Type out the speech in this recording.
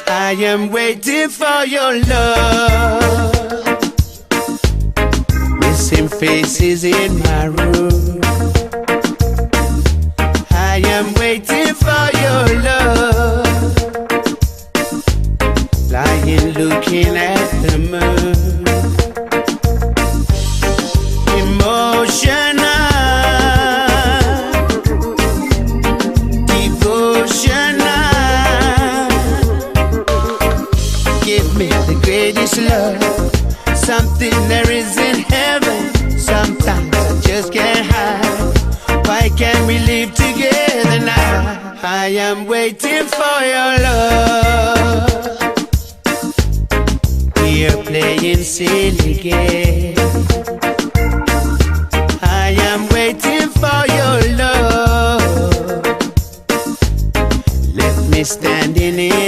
I am waiting for your love. Missing faces in my room. I am waiting for your love. Lying looking at the moon. Emotional, devotional. Give me the greatest love, something there is in heaven. Sometimes I just can't hide. Why can't we live together now? I am waiting for your love. We are playing silly games. I am waiting for your love. Let me stand in it.